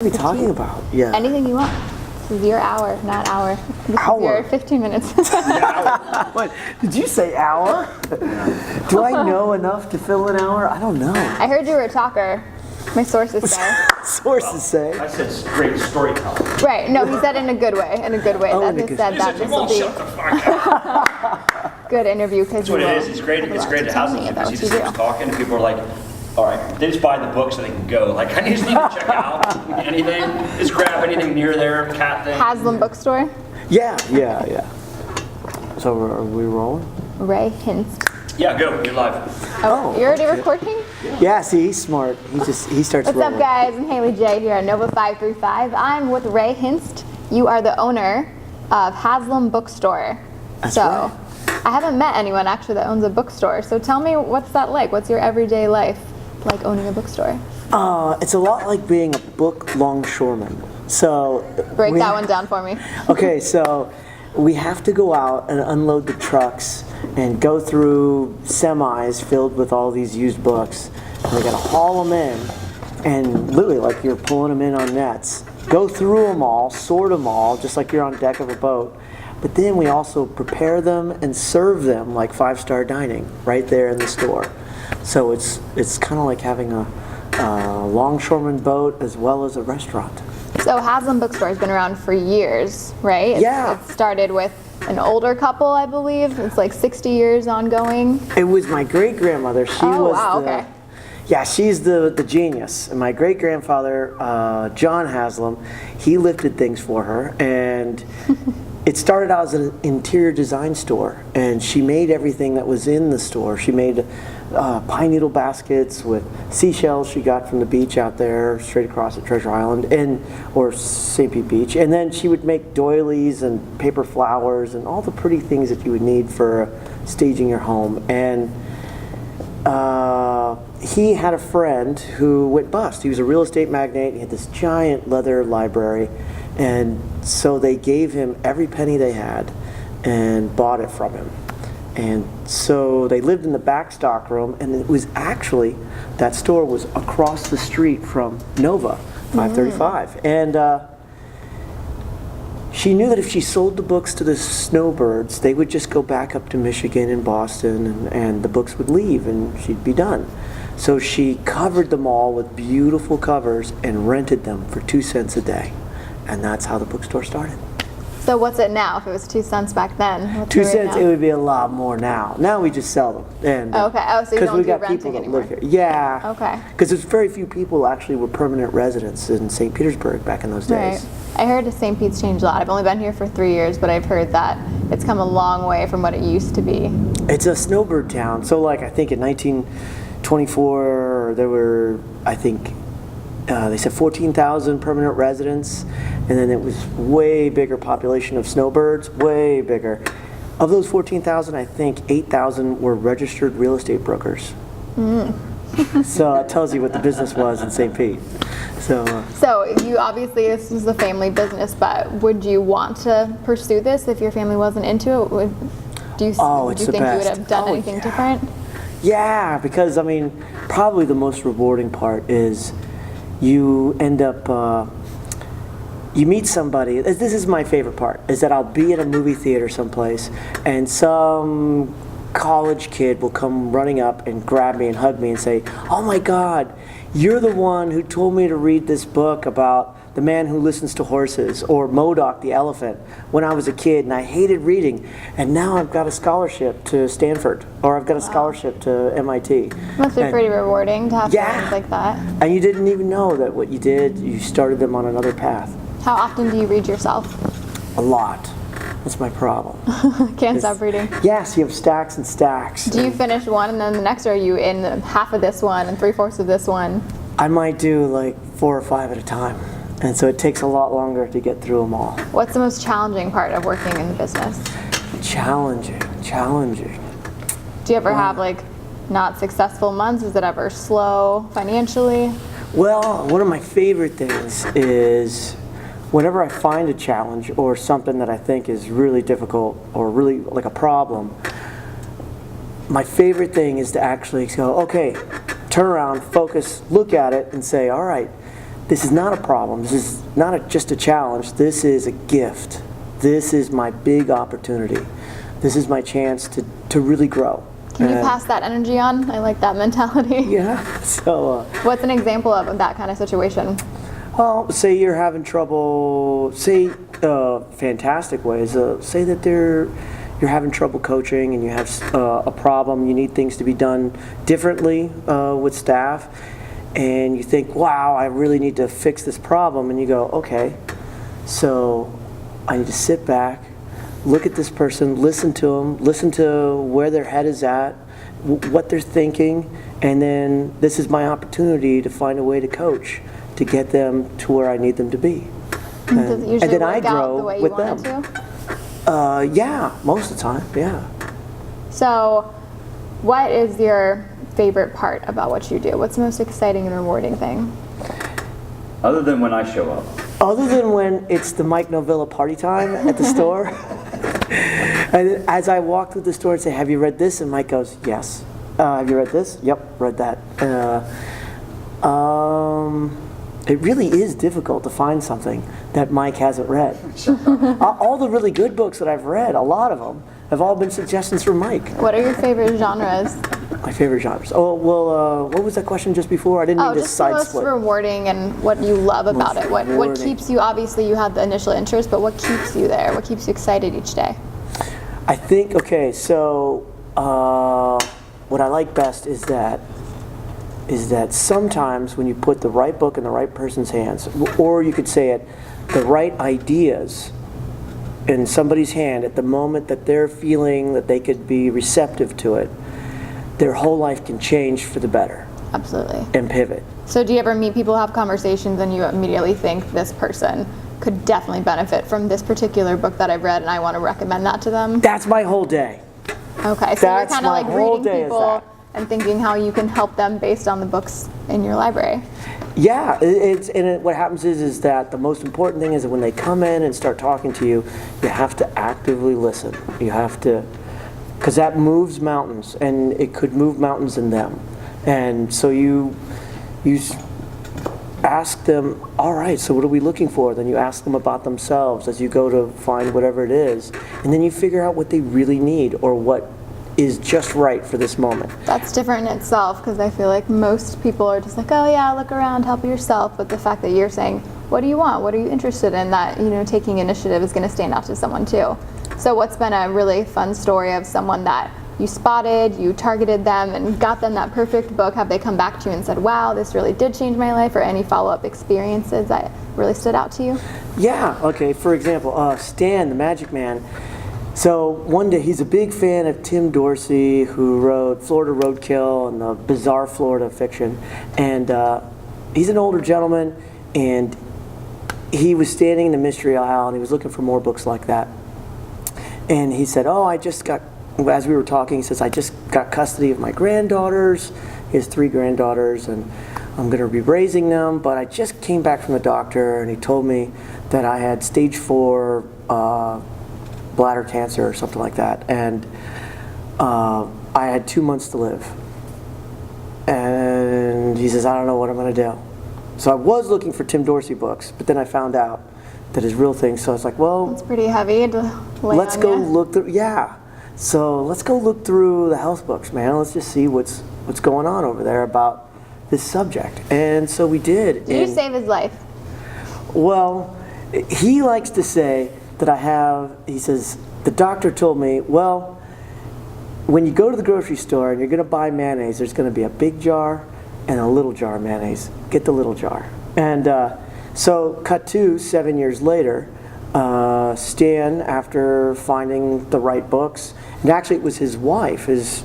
What are we talking about? Yeah. Anything you want. This is your hour, not hour. This Hour? is your 15 minutes. What? Did you say hour? Do I know enough to fill an hour? I don't know. I heard you were a talker. My sources say. Sources say. I said great storytelling. Right. No, he said in a good way. In a good way. Oh, that in a he good- said He that said, this "You will won't be shut the fuck up." good interview because That's what it is. It's great. It's great to have something because he just keeps talking, and people are like, "All right, they just buy the book so they can go." Like, I just need to check out anything. Just grab anything near there, cat thing. Haslam Bookstore. Yeah. So are we rolling? Ray Hinst. Yeah, go. You're live. Oh, You're already okay. recording? Yeah, see, he's smart. He starts What's rolling. up, guys? I'm Haley J here at Nova 535. I'm with Ray Hinst. You are the owner of Haslam Bookstore. That's so, right. I haven't met anyone actually that owns a bookstore. So tell me, what's that like? What's your everyday life like owning a bookstore? It's a lot like being a book longshoreman. So Break that one down for me. Okay, so we have to go out and unload the trucks and go through semis filled with all these used books. And we got to haul them in, and literally like you're pulling them in on nets. Go through them all, sort them all, just like you're on deck of a boat. But then we also prepare them and serve them like five-star dining right there in the store. So it's kind of like having a longshoreman boat as well as a restaurant. So Haslam Bookstore has been around for years, right? Yeah. It started with an older couple, I believe. It's like 60 years ongoing. It was my great-grandmother. She was wow, the, okay. Yeah, she's the genius. And my great-grandfather, John Haslam, he lifted things for her. And it started out as an interior design store. And she made everything that was in the store. She made pine needle baskets with seashells she got from the beach out there straight across at Treasure Island or St. Pete Beach. And then she would make doilies and paper flowers and all the pretty things that you would need for staging your home. And he had a friend who went bust. He was a real estate magnate. He had this giant leather library. And so they gave him every penny they had and bought it from him. And so they lived in the back stock room, and it was actually, that store was across the street from Nova 535. And she knew that if she sold the books to the snowbirds, they would just go back up to Michigan and Boston, and the books would leave, and she'd be done. So she covered them all with beautiful covers and rented them for 2 cents a day. And that's how the bookstore started. So what's it now? If it was 2 cents back then, what's 2 it right cents, now? it would be a lot more now. Now we just sell them. And, Okay. Oh, so you don't we do got renting people that anymore. live here. Yeah. Okay. Because there's very few people actually were permanent residents in St. Petersburg back in those days. Right. I heard St. Pete's changed a lot. I've only been here for 3 years, but I've heard that it's come a long way from what it used to be. It's a snowbird town. So like I think in 1924 there were, I think, they said 14,000 permanent residents, and then it was way bigger population of snowbirds, way bigger. Of those 14,000, I think 8,000 were registered real estate brokers. So that tells you what the business was in St. Pete. So You obviously, this is a family business, but would you want to pursue this if your family wasn't into it? Would you it's the think you would best. have done Oh, anything yeah. different? yeah, because I mean, probably the most rewarding part is you end up, you meet somebody. This is my favorite part, is that I'll be at a movie theater someplace and some college kid will come running up and grab me and hug me and say, "Oh my God, you're the one who told me to read this book about the man who listens to horses, or Modoc the elephant, when I was a kid, and I hated reading, and now I've got a scholarship to Stanford, or I've got a scholarship to MIT." Must be And- pretty rewarding to have Yeah. things like that. And you didn't even know that what you did, you started them on another path. How often do you read yourself? A lot. That's my problem. Can't stop reading. Yes, you have stacks and stacks. Do you finish one and then the next, or are you in half of this one and 3/4 of this one? I might do like 4 or 5 at a time. And so it takes a lot longer to get through them all. What's the most challenging part of working in the business? Challenging. Do you ever have like not successful months? Is it ever slow financially? Well, one of my favorite things is whenever I find a challenge or something that I think is really difficult or really like a problem, my favorite thing is to actually go, okay, turn around, focus, look at it, and say, all right, this is not a problem. This is not just a challenge. This is a gift. This is my big opportunity. This is my chance to really grow. Can you pass that energy on? I like that mentality. Yeah. So. What's an example of that kind of situation? Well, say you're having trouble. Say fantastic ways. Say that you're having trouble coaching and you have a problem. You need things to be done differently with staff, and you think, "Wow, I really need to fix this problem." And you go, "Okay, so I need to sit back, look at this person, listen to them, listen to where their head is at, what they're thinking, and then this is my opportunity to find a way to coach to get them to where I need them to be." Does it usually and then work I grow out the way you with want them. it to? Yeah, most of the time, yeah. So, what is your favorite part about what you do? What's the most exciting and rewarding thing? Other than when I show up. Other than when it's the Mike Novilla party time at the store. And as I walk through the store and say, "Have you read this?" And Mike goes, "Yes." "Have you read this?" "Yep, read that." It really is difficult to find something that Mike hasn't read. All the really good books that I've read, a lot of them, have all been suggestions from Mike. What are your favorite genres? My favorite genres. Oh, well, what was that question just before? I didn't mean to Just the most sidesplit. rewarding and what you love about it. What rewarding. keeps you, obviously you had the initial interest, but what keeps you there? What keeps you excited each day? I think, okay, so what I like best is that sometimes when you put the right book in the right person's hands, or you could say it, the right ideas in somebody's hand at the moment that they're feeling that they could be receptive to it, their whole life can change for the better. Absolutely. And pivot. So do you ever meet people, have conversations, and you immediately think this person could definitely benefit from this particular book that I've read and I want to recommend that to them? That's my whole day. Okay, so That's you're kind of my like whole reading day is people that. and thinking how you can help them based on the books in your library. Yeah, what happens is that the most important thing is that when they come in and start talking to you, you have to actively listen. You have to, because that moves mountains, and it could move mountains in them. And so you ask them, all right, so what are we looking for? Then you ask them about themselves as you go to find whatever it is, and then you figure out what they really need or what is just right for this moment. That's different in itself, because I feel like most people are just like, oh yeah, look around, help yourself. But the fact that you're saying, what do you want? What are you interested in? That, taking initiative is going to stand out to someone too. So what's been a really fun story of someone that you spotted, you targeted them, and got them that perfect book? Have they come back to you and said, wow, this really did change my life? Or any follow-up experiences that really stood out to you? Yeah, okay, for example, Stan, the Magic Man. So one day, he's a big fan of Tim Dorsey, who wrote Florida Roadkill and the bizarre Florida fiction. And he's an older gentleman, and he was standing in the mystery aisle, and he was looking for more books like that. And he said, as we were talking, he says, I just got custody of my granddaughters. He has 3 granddaughters, and I'm going to be raising them, but I just came back from the doctor, and he told me that I had stage 4 bladder cancer or something like that, and I had 2 months to live. And he says, I don't know what I'm going to do. So I was looking for Tim Dorsey books, but then I found out that his real thing, so I was like, well, it's pretty heavy to lay let's on go you. look through, so let's go look through the health books, man. Let's just see what's going on over there about this subject. And so we did. Did you save his life? Well, he likes to say that he says, the doctor told me, well, when you go to the grocery store and you're going to buy mayonnaise, there's going to be a big jar and a little jar of mayonnaise. Get the little jar. And so cut to 7 years later, Stan, after finding the right books, and actually it was his wife, his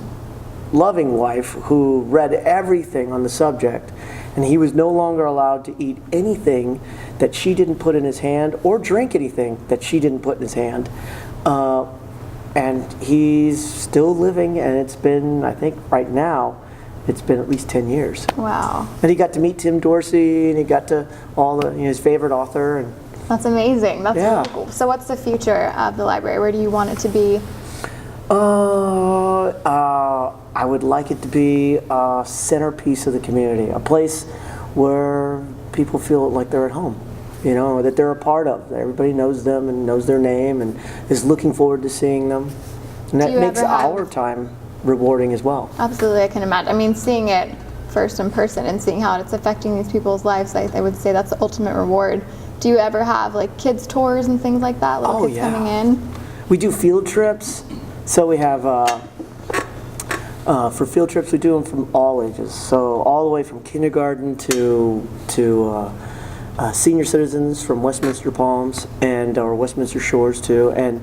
loving wife, who read everything on the subject, and he was no longer allowed to eat anything that she didn't put in his hand or drink anything that she didn't put in his hand. And he's still living, and it's been, I think right now, it's been at least 10 years. Wow. And he got to meet Tim Dorsey, and he got to his favorite author. And that's amazing. That's yeah. really cool. So what's the future of the library? Where do you want it to be? I would like it to be a centerpiece of the community, a place where people feel like they're at home, you know, or that they're a part of. Everybody knows them and knows their name and is looking forward to seeing them. And that makes our time rewarding as well. Absolutely, I can imagine. I mean, seeing it first in person and seeing how it's affecting these people's lives, I would say that's the ultimate reward. Do you ever have like kids tours and things like that, little kids coming in? We do field trips. So we have, for field trips, we do them from all ages. So all the way from kindergarten to senior citizens from Westminster Palms or Westminster Shores too. And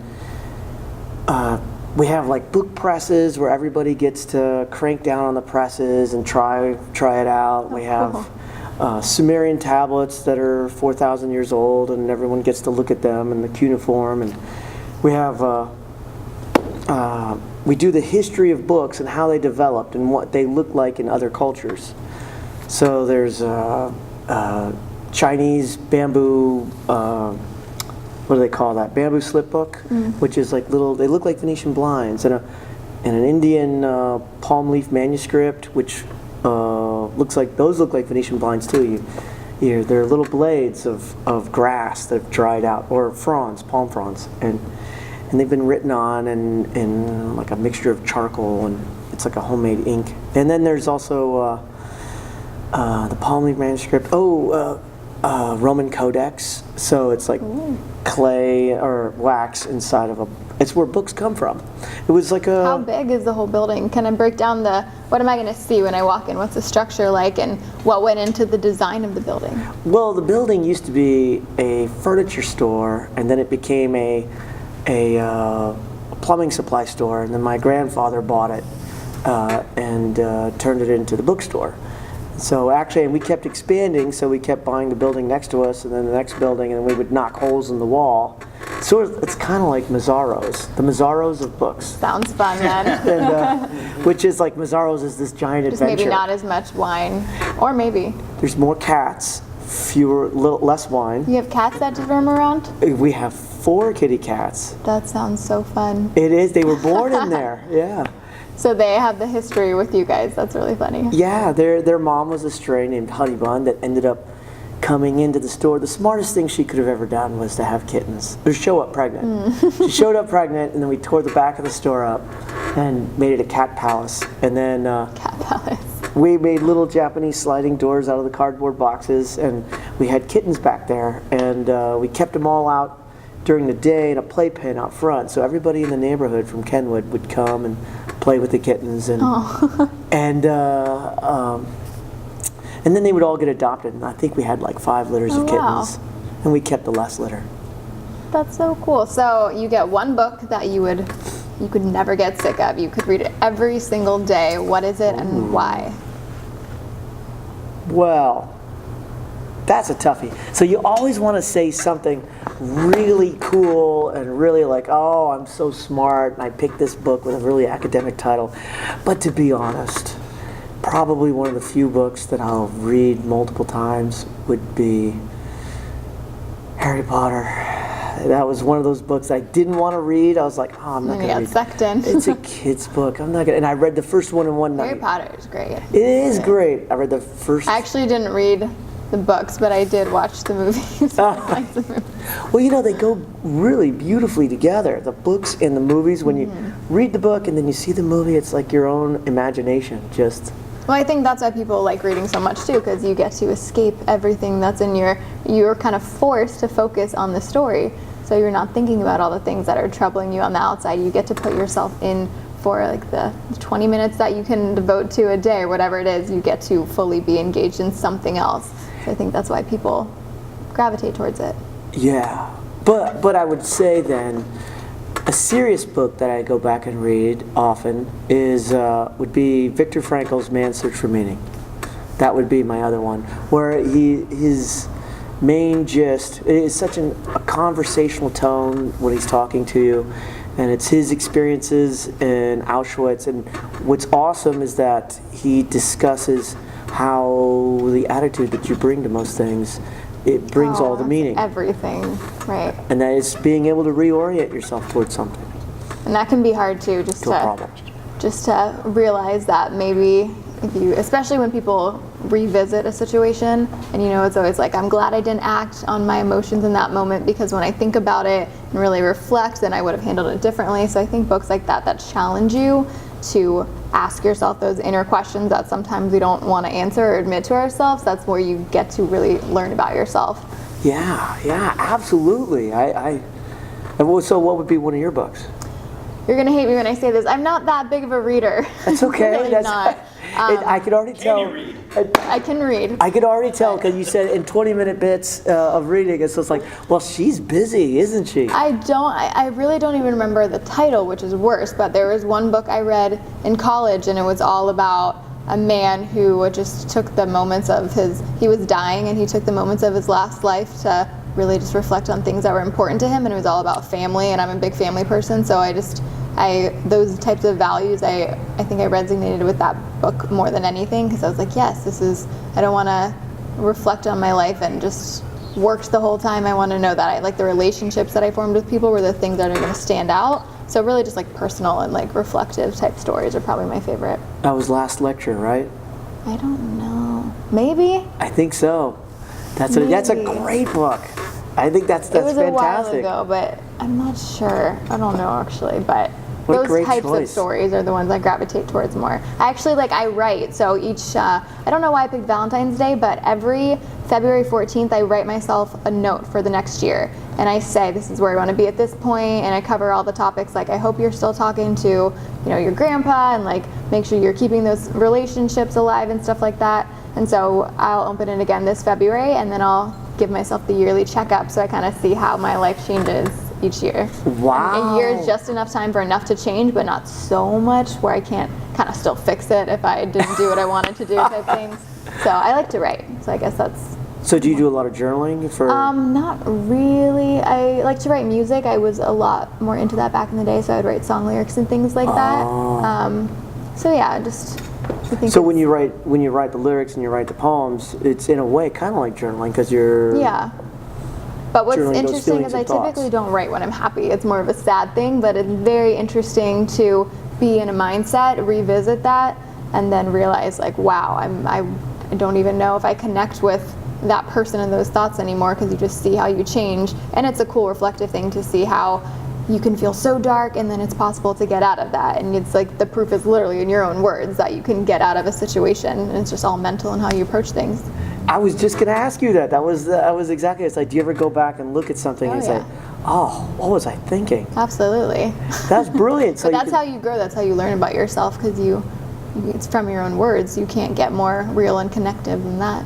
we have like book presses where everybody gets to crank down on the presses and try it out. We have Sumerian tablets that are 4,000 years old, and everyone gets to look at them and the cuneiform. And we have we do the history of books and how they developed and what they look like in other cultures. So there's Chinese bamboo. What do they call that? Bamboo slip book, which is like little. They look like Venetian blinds, and an Indian palm leaf manuscript, which looks like Venetian blinds too. They're little blades of grass that have dried out, or fronds, palm fronds, and they've been written on in like a mixture of charcoal, and it's like a homemade ink. And then there's also the palm leaf manuscript. Roman Codex. So it's like clay or wax inside of a. It's where books come from. It was like a. How big is the whole building? Can I break down what am I going to see when I walk in? What's the structure like, and what went into the design of the building? Well, the building used to be a furniture store, and then it became a plumbing supply store, and then my grandfather bought it and turned it into the bookstore. So actually, and we kept expanding, so we kept buying the building next to us, and then the next building, and we would knock holes in the wall. It's kind of like Mazzaro's, the Mazzaro's of books. Sounds fun, then. And, which is like Mazzaro's is this giant Just adventure. maybe not as much wine, or maybe. There's more cats, less wine. You have cats that just roam around? We have 4 kitty cats. That sounds so fun. It is. They were born in there. Yeah. So they have the history with you guys. That's really funny. Yeah, their mom was a stray named Honeybun that ended up coming into the store. The smartest thing she could have ever done was to have kittens, or show up pregnant. She showed up pregnant, and then we tore the back of the store up and made it a cat palace. And then Cat palace. we made little Japanese sliding doors out of the cardboard boxes, and we had kittens back there, and we kept them all out during the day in a playpen out front. So everybody in the neighborhood from Kenwood would come and play with the kittens, and and then they would all get adopted. And I think we had like 5 litters of kittens, and we kept the last litter. That's so cool. So you get one book that you could never get sick of. You could read it every single day. What is it and why? Well, that's a toughie. So you always want to say something really cool and really like, oh, I'm so smart, and I picked this book with a really academic title. But to be honest, probably one of the few books that I'll read multiple times would be Harry Potter. That was one of those books I didn't want to read. I was like, oh, I'm not going to read it. Sucked in. It's a kid's book. I'm not going to. And I read the first one in one night. Harry Potter is great. It is great. I read the first. I actually didn't read the books, but I did watch the movies. I liked the movies. Well, you know, they go really beautifully together, the books and the movies. When you read the book and then you see the movie, it's like your own imagination just... Well, I think that's why people like reading so much too, because you get to escape everything that's in you're kind of forced to focus on the story. So you're not thinking about all the things that are troubling you on the outside. You get to put yourself in for like the 20 minutes that you can devote to a day or whatever it is. You get to fully be engaged in something else. So I think that's why people gravitate towards it. Yeah, but I would say then a serious book that I go back and read often would be Viktor Frankl's Man's Search for Meaning. That would be my other one, where his main gist, it is such a conversational tone when he's talking to you, and it's his experiences in Auschwitz. And what's awesome is that he discusses how the attitude that you bring to most things, it brings all the meaning. Everything, right. And that is being able to reorient yourself towards something. And that can be hard too, just to realize that maybe if you, especially when people revisit a situation, and it's always like, I'm glad I didn't act on my emotions in that moment, because when I think about it and really reflect, then I would have handled it differently. So I think books like that challenge you to ask yourself those inner questions that sometimes we don't want to answer or admit to ourselves. That's where you get to really learn about yourself. Yeah, absolutely. So what would be one of your books? You're gonna hate me when I say this. I'm not that big of a reader. That's okay. Really not. I could already tell. Can you read? I can read. I could already tell because you said in 20-minute bits of reading. So it's like, well, she's busy, isn't she? I really don't even remember the title, which is worse. But there was one book I read in college, and it was all about a man who just took the moments of he was dying, and he took the moments of his last life to really just reflect on things that were important to him, and it was all about family, and I'm a big family person, so those types of values, I think I resonated with that book more than anything, because I was like, yes, I don't want to reflect on my life and just worked the whole time. I want to know that I like the relationships that I formed with people were the things that are going to stand out. So really just like personal and like reflective type stories are probably my favorite. That was last lecture, right? I don't know. Maybe? I think so. That's a great book. I think that's it was fantastic. A while ago, but I'm not sure. I don't know actually, but what those types choice. Of stories are the ones I gravitate towards more. I write, so I don't know why I picked Valentine's Day, but every February 14th I write myself a note for the next year, and I say this is where I want to be at this point, and I cover all the topics, like I hope you're still talking to your grandpa, and like make sure you're keeping those relationships alive and stuff like that. And so I'll open it again this February, and then I'll give myself the yearly checkup, so I kind of see how my life changes each year. Wow. And a year is just enough time for enough to change, but not so much where I can't kind of still fix it if I didn't do what I wanted to do type things. So I like to write, so I guess that's... So do you do a lot of journaling for... Not really. I like to write music. I was a lot more into that back in the day, so I'd write song lyrics and things like that. So yeah, just... So when you write the lyrics and you write the poems, it's in a way kind of like journaling because you're... Yeah. But what's journaling those interesting is I typically don't write when I'm happy. It's more of a sad thing, but it's very interesting to be in a mindset, revisit that, and then realize like, wow, I don't even know if I connect with that person and those thoughts anymore, because you just see how you change. And it's a cool reflective thing to see how you can feel so dark and then it's possible to get out of that. And it's like the proof is literally in your own words that you can get out of a situation, and it's just all mental and how you approach things. I was just going to ask you that. That was exactly. It's like, do you ever go back and look at something and say, "Oh, what was I thinking?" Absolutely. That's brilliant. So but that's how you grow. That's how you learn about yourself, because it's from your own words. You can't get more real and connective than that.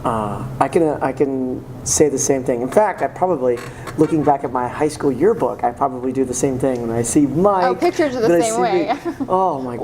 I can say the same thing. In fact, I probably, looking back at my high school yearbook, I probably do the same thing when I see Mike. Oh, pictures are the same way. Oh my God.